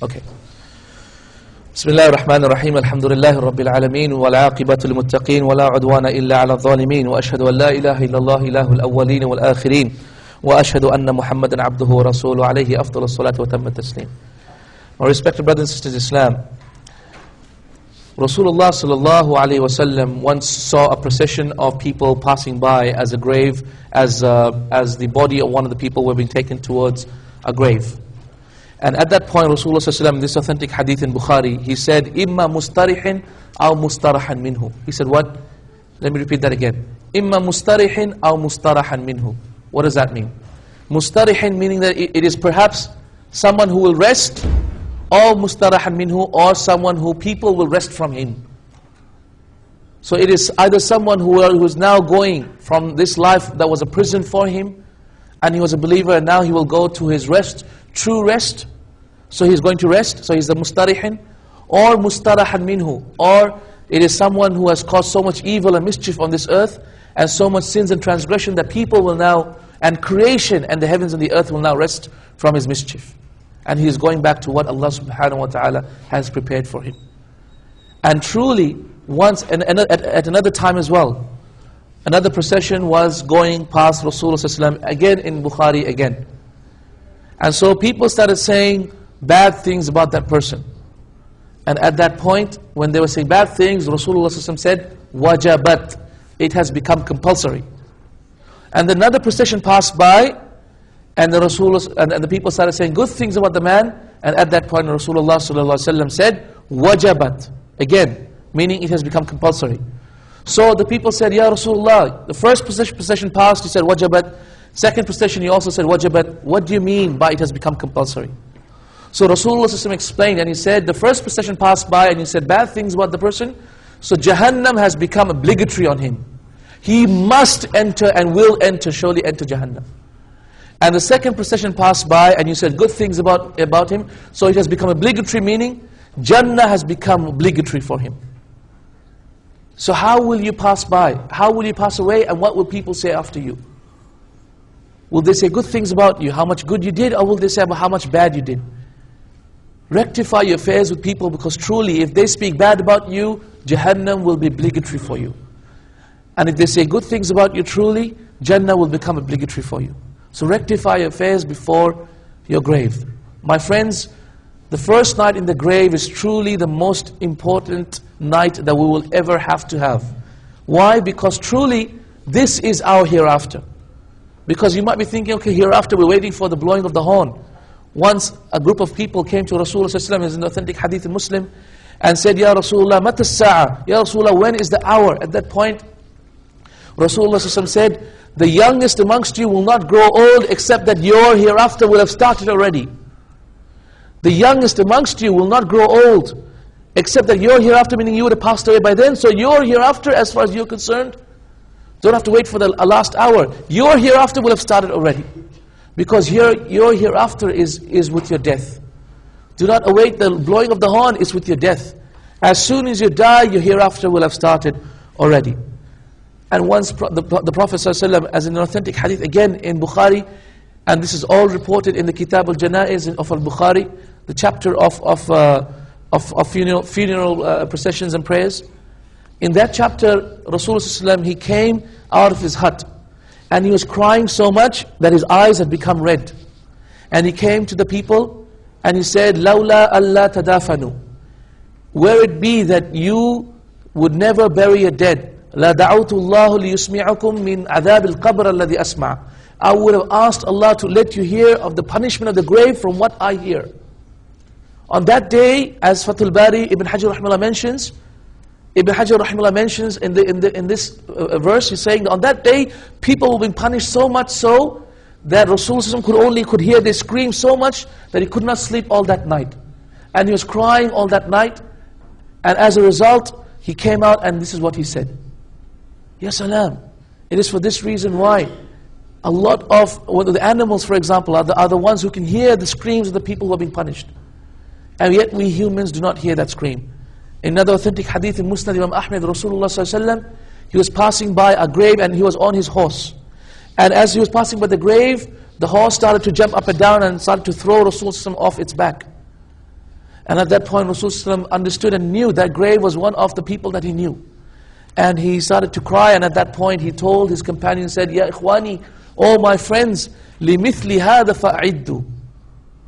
Okay. Bismillah ar-Rahman ar-Rahim. Alhamdulillahi Rabbil Alameen. Wal aqibatu lil muttaqeen. Wa la udwana illa ala adh-dhalimin. Wa ashhadu an la ilaha illallah ilahul awwalin wal akhirin. Wa ashhadu anna Muhammadan abduhu wa rasuluhu alayhi afdalus salatu wa tammat taslim. My respected brothers and sisters in Islam, Rasulullah sallallahu alayhi wa sallam once saw a procession of people passing by as a grave, as the body of one of the people were being taken towards a grave. And at that point, Rasulullah sallallahu alayhi wa sallam, this authentic hadith in Bukhari, he said, "Imma mustarihin aw mustarahan minhu." He said what? Let me repeat that again. "Imma mustarihin aw mustarahan minhu." What does that mean? Mustarihin meaning that it is perhaps someone who will rest, or mustarahan minhu, or someone who people will rest from him. So it is either someone who is now going from this life that was a prison for him, and he was a believer, and now he will go to his rest, true rest. So he's going to rest, so he's the mustarihin, or mustarahan minhu, or it is someone who has caused so much evil and mischief on this earth, and so much sins and transgression that people will now, and creation and the heavens and the earth will now rest from his mischief. And he is going back to what Allah subhanahu wa ta'ala has prepared for him. And truly, once, and at another time as well, another procession was going past Rasulullah sallallahu alaihi wasallam, again in Bukhari again. And so people started saying bad things about that person. And at that point, when they were saying bad things, Rasulullah sallallahu alaihi wasallam said, "Wajabat," it has become compulsory. And another procession passed by, and the Rasulullah and the people started saying good things about the man. And at that point, Rasulullah sallallahu alaihi wasallam said, "Wajabat," again, meaning it has become compulsory. So the people said, "Ya Rasulullah, the first procession passed, you said wajabat. Second procession, you also said wajabat. What do you mean by it has become compulsory?" So Rasulullah sallallahu alaihi wasallam explained, and he said, the first procession passed by, and you said bad things about the person. So Jahannam has become obligatory on him. He must enter and will enter, surely enter Jahannam. And the second procession passed by, and you said good things about him, so it has become obligatory, meaning Jannah has become obligatory for him. So how will you pass by? How will you pass away? And what will people say after you? Will they say good things about you, how much good you did, or will they say about how much bad you did? Rectify your affairs with people, because truly if they speak bad about you, Jahannam will be obligatory for you. And if they say good things about you, truly Jannah will become obligatory for you. So rectify your affairs before your grave. My friends, the first night in the grave is truly the most important night that we will ever have to have. Why? Because truly this is our hereafter. Because you might be thinking, okay, hereafter we're waiting for the blowing of the horn. Once a group of people came to Rasulullah sallallahu alaihi wasallam, as in the authentic hadith in Muslim, and said, "Ya Rasulullah, mata as-sa'a?" Ya Rasulullah, when is the hour? At that point, Rasulullah sallallahu alaihi wasallam said, "The youngest amongst you will not grow old except that your hereafter will have started already." The youngest amongst you will not grow old except that your hereafter, meaning you would have passed away by then. So your hereafter, as far as you're concerned, don't have to wait for the last hour. Your hereafter will have started already. Because your hereafter is with your death. Do not await the blowing of the horn, it's with your death. As soon as you die, your hereafter will have started already. And once the Prophet ﷺ, as in an authentic hadith again in Bukhari, and this is all reported in the Kitab al-Janaiz of al-Bukhari, the chapter of funeral processions and prayers. In that chapter, Rasulullah ﷺ, he came out of his hut, and he was crying so much that his eyes had become red. And he came to the people, and he said, "Lawla Allah tadafanu." Were it be that you would never bury your dead, la da'awtu Allah liyusmi'akum min adhab al-qabr alladhi asma'. I would have asked Allah to let you hear of the punishment of the grave from what I hear. On that day, as Fathul Bari Ibn Hajar rahimahullah mentions, Ibn Hajar rahimahullah mentions in this verse, he's saying that on that day, people will be punished so much so that Rasulullah could hear they scream so much that he could not sleep all that night. And he was crying all that night. And as a result, he came out and this is what he said. Ya salam. It is for this reason why a lot of the animals, for example, are the ones who can hear the screams of the people who are being punished. And yet we humans do not hear that scream. In another authentic hadith in Musnad Imam Ahmed, Rasulullah sallallahu alaihi wasallam, he was passing by a grave and he was on his horse. And as he was passing by the grave, the horse started to jump up and down and started to throw Rasulullah sallallahu alaihi wasallam off its back. And at that point, Rasulullah understood and knew that grave was one of the people that he knew. And he started to cry, and at that point he told his companion, said, Ya ikhwani, oh my friends, لِمِثْلِ هَذَا فَأَعِدُّ.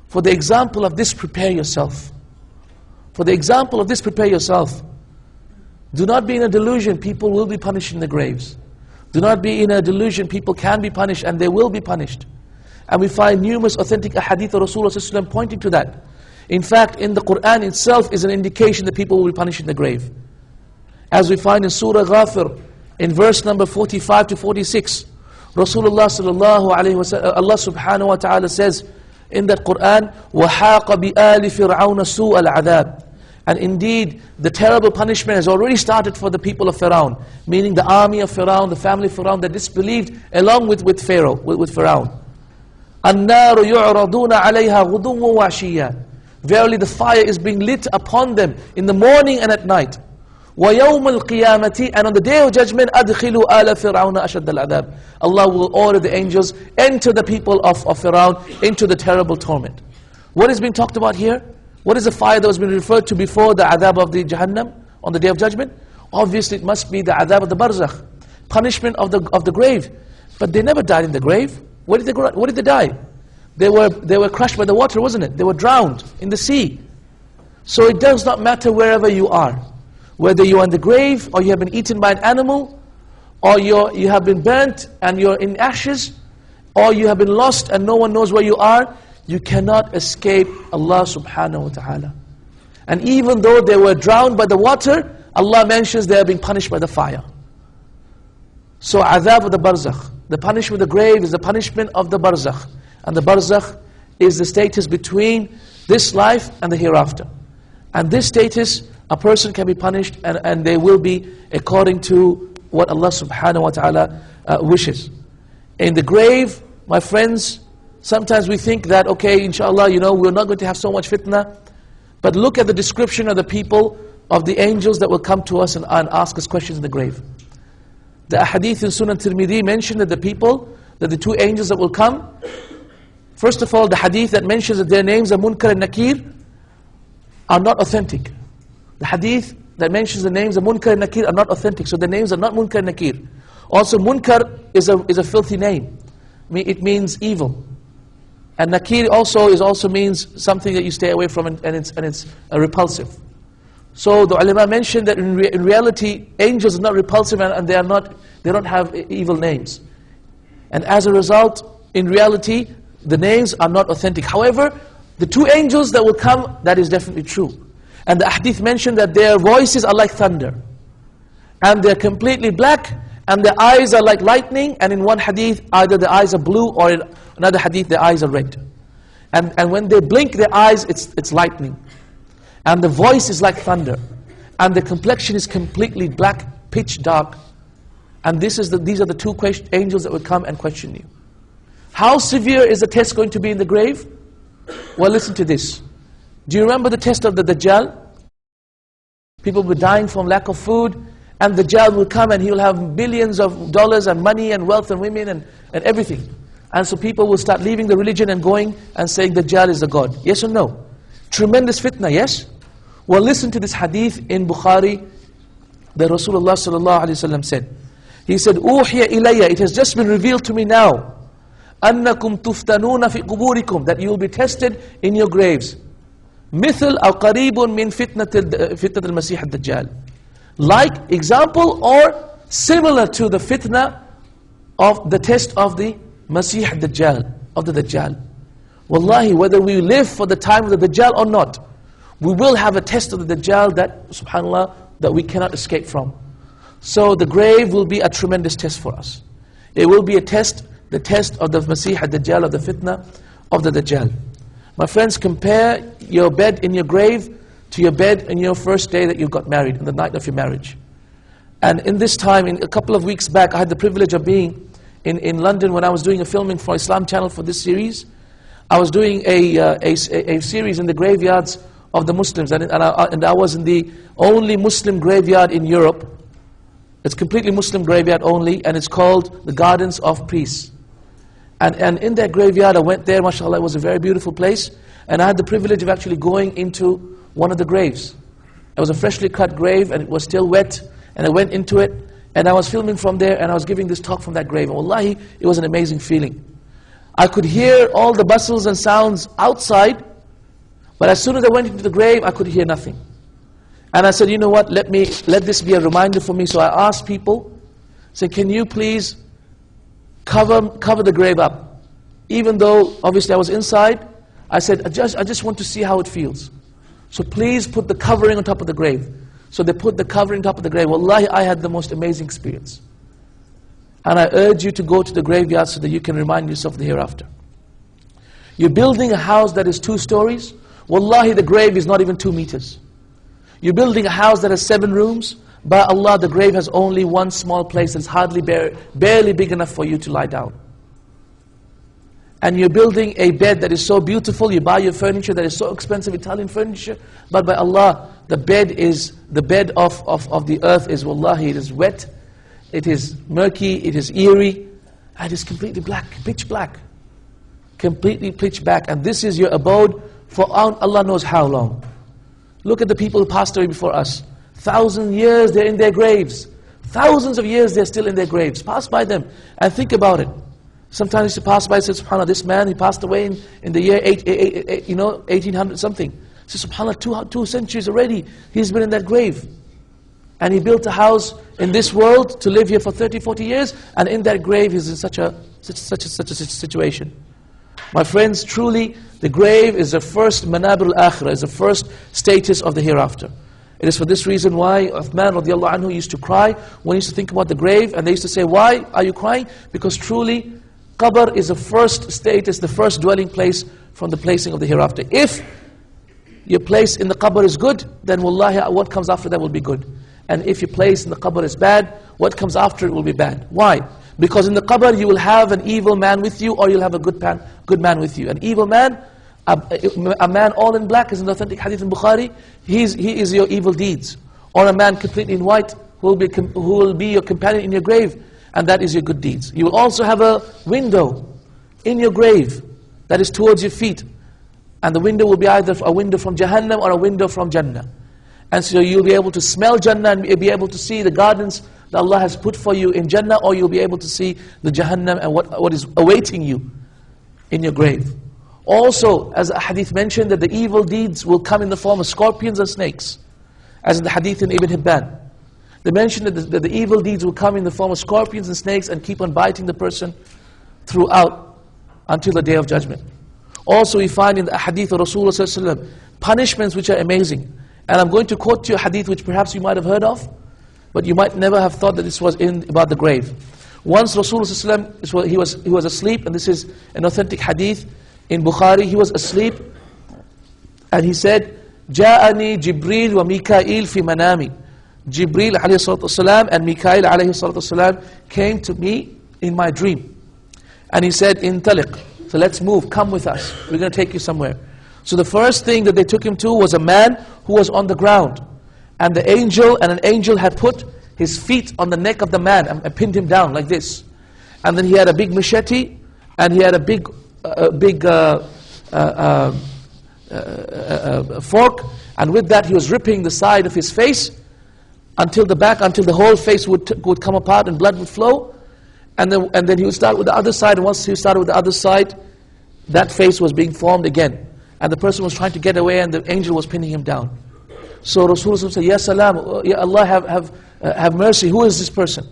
For the example of this, prepare yourself. For the example of this, prepare yourself. Do not be in a delusion, people will be punished in the graves. Do not be in a delusion, people can be punished and they will be punished. And we find numerous authentic ahadith of Rasulullah pointing to that. In fact, in the Quran itself is an indication that people will be punished in the grave. As we find in Surah Ghafir, in verse number 45 to 46, Rasulullah sallallahu alayhi wa sallam, Allah subhanahu wa ta'ala says in that Quran, وَحَاقَ بِآلِ فِرْعَوْنَ سُوءَ الْعَذَابِ. And indeed, the terrible punishment has already started for the people of Pharaoh, meaning the army of Pharaoh, the family of Pharaoh that disbelieved along with Pharaoh, with Pharaoh. النَّارُ يُعْرَضُونَ عَلَيْهَا غُدُوًّا وَعَشِيًّا. Verily the fire is being lit upon them in the morning and at night. وَيَوْمَ الْقِيَامَةِ. And on the day of judgment, أَدْخِلُوا آلَ فِرْعَوْنَ أَشَدَّ الْعَذَابِ. Allah will order the angels, enter the people of Pharaoh into the terrible torment. What is being talked about here? What is the fire that was being referred to before the adhab of the Jahannam on the day of judgment? Obviously it must be the adhab of the barzakh, punishment of the grave. But they never died in the grave. Where did they die? They were crushed by the water, wasn't it? They were drowned in the sea. So it does not matter wherever you are. Whether you are in the grave, or you have been eaten by an animal, or you have been burnt and you're in ashes, or you have been lost and no one knows where you are, you cannot escape Allah subhanahu wa ta'ala. And even though they were drowned by the water, Allah mentions they are being punished by the fire. So adhab of the barzakh, the punishment of the grave is the punishment of the barzakh. And the barzakh is the status between this life and the hereafter. And this status, a person can be punished and they will be according to what Allah subhanahu wa ta'ala wishes. In the grave, my friends, sometimes we think that, okay, inshallah, we're not going to have so much fitna. But look at the description of the people, of the angels that will come to us and ask us questions in the grave. The hadith in Sunan Tirmidhi mentioned that the two angels that will come, first of all, the hadith that mentions that their names are Munkar and Nakir are not authentic. The hadith that mentions the names of Munkar and Nakir are not authentic. So the names are not Munkar and Nakir. Also, Munkar is a filthy name. It means evil. And Nakir also means something that you stay away from and it's repulsive. So the ulama mentioned that in reality, angels are not repulsive and they don't have evil names. And as a result, in reality, the names are not authentic. However, the two angels that will come, that is definitely true. And the hadith mentioned that their voices are like thunder. And they're completely black, and their eyes are like lightning, and in one hadith, either the eyes are blue, or in another hadith, their eyes are red. And when they blink their eyes, it's lightning. And the voice is like thunder. And the complexion is completely black, pitch dark. And these are the two angels that will come and question you. How severe is the test going to be in the grave? Well, listen to this. Do you remember the test of the Dajjal? People were dying from lack of food, and the Dajjal will come and he will have billions of dollars and money and wealth and women and everything. And so people will start leaving the religion and going and saying Dajjal is the God. Yes or no? Tremendous fitna, yes? Well, listen to this hadith in Bukhari that Rasulullah sallallahu alayhi wa sallam said. He said, "Uhiya ilayya, it has just been revealed to me now, أنكم تفتنون في قبوركم, that you will be tested in your graves. مثل أو قريب من فتنة المسيح الدجال. Like example or similar to the fitna of the test of the Masih al-Dajjal, of the Dajjal. Wallahi, whether we live for the time of the Dajjal or not, we will have a test of the Dajjal that, subhanAllah, that we cannot escape from. So the grave will be a tremendous test for us. It will be a test, the test of the Masih al-Dajjal, of the fitna of the Dajjal. My friends, compare your bed in your grave to your bed in your first day that you got married, in the night of your marriage. And in this time, in a couple of weeks back, I had the privilege of being in London when I was doing a filming for Islam Channel for this series. I was doing a series in the graveyards of the Muslims, and I was in the only Muslim graveyard in Europe. It's completely Muslim graveyard only, and it's called the Gardens of Peace. And in that graveyard, I went there, mashallah, it was a very beautiful place, and I had the privilege of actually going into one of the graves. It was a freshly cut grave and it was still wet, and I went into it and I was filming from there and I was giving this talk from that grave. And wallahi, it was an amazing feeling. I could hear all the bustles and sounds outside, but as soon as I went into the grave, I could hear nothing. And I said, you know what, let this be a reminder for me. So I asked people, say, can you please cover the grave up? Even though obviously I was inside, I said, I just want to see how it feels. So please put the covering on top of the grave. So they put the covering on top of the grave. Wallahi, I had the most amazing experience. And I urge you to go to the graveyard so that you can remind yourself of the hereafter. You're building a house that is 2 stories. Wallahi, the grave is not even 2 meters. You're building a house that has 7 rooms. By Allah, the grave has only one small place that's hardly barely big enough for you to lie down. And you're building a bed that is so beautiful, you buy your furniture that is so expensive, Italian furniture, but by Allah, the bed of the earth is, wallahi, it is wet, it is murky, it is eerie, and it is completely black, pitch black. Completely pitch black. And this is your abode for Allah knows how long. Look at the people who passed away before us. 1,000 years they're in their graves. Thousands of years they're still in their graves. Pass by them and think about it. Sometimes I used to pass by and say, subhanAllah, this man, he passed away in the year 1800 something. So subhanAllah, two centuries already, he's been in that grave. And he built a house in this world to live here for 30, 40 years, and in that grave he's in such a situation. My friends, truly, the grave is the first manabir al-akhirah, is the first status of the hereafter. It is for this reason why Uthman radiallahu anhu used to cry when he used to think about the grave, and they used to say, why are you crying? Because truly, qabr is the first status, the first dwelling place from the placing of the hereafter. If your place in the qabr is good, then wallahi, what comes after that will be good. And if your place in the qabr is bad, what comes after it will be bad. Why? Because in the qabr you will have an evil man with you, or you'll have a good man with you. An evil man, a man all in black, is an authentic hadith in Bukhari, he is your evil deeds. Or a man completely in white, who will be your companion in your grave, and that is your good deeds. You will also have a window in your grave that is towards your feet. And the window will be either a window from Jahannam or a window from Jannah. And so you'll be able to smell Jannah and you'll be able to see the gardens that Allah has put for you in Jannah, or you'll be able to see the Jahannam and what is awaiting you in your grave. Also, as a hadith mentioned, that the evil deeds will come in the form of scorpions and snakes. As in the hadith in Ibn Hibban. They mentioned that the evil deeds will come in the form of scorpions and snakes and keep on biting the person throughout until the Day of Judgment. Also we find in the hadith of Rasulullah punishments which are amazing. And I'm going to quote to you a hadith which perhaps you might have heard of, but you might never have thought that this was about the grave. Once Rasulullah, he was asleep, and this is an authentic hadith in Bukhari. He was asleep, and he said, "Ja'ani Jibril wa Mikail fi manami." Jibril alayhi salatu wasalam and Mikail alayhi salatu wasalam came to me in my dream, and he said, "Intaliq." So let's move. Come with us. We're going to take you somewhere. So the first thing that they took him to was a man who was on the ground. And an angel had put his feet on the neck of the man and pinned him down like this. And then he had a big machete, and he had a big fork. And with that he was ripping the side of his face until the whole face would come apart and blood would flow. And then he would start with the other side, and once he started with the other side, that face was being formed again. And the person was trying to get away, and the angel was pinning him down. So Rasulullah said, "Ya salam, Ya Allah, have mercy. Who is this person?"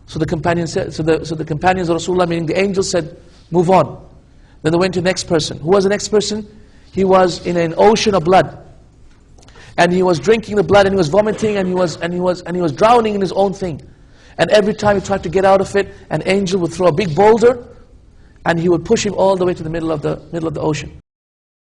So the companions said, so the companions of Rasulullah, meaning the angel, said, "Move on." Then they went to the next person. Who was the next person? He was in an ocean of blood, and he was drinking the blood, and he was vomiting, and he was drowning in his own thing. And every time he tried to get out of it, an angel would throw a big boulder, and he would push him all the way to the middle of the ocean.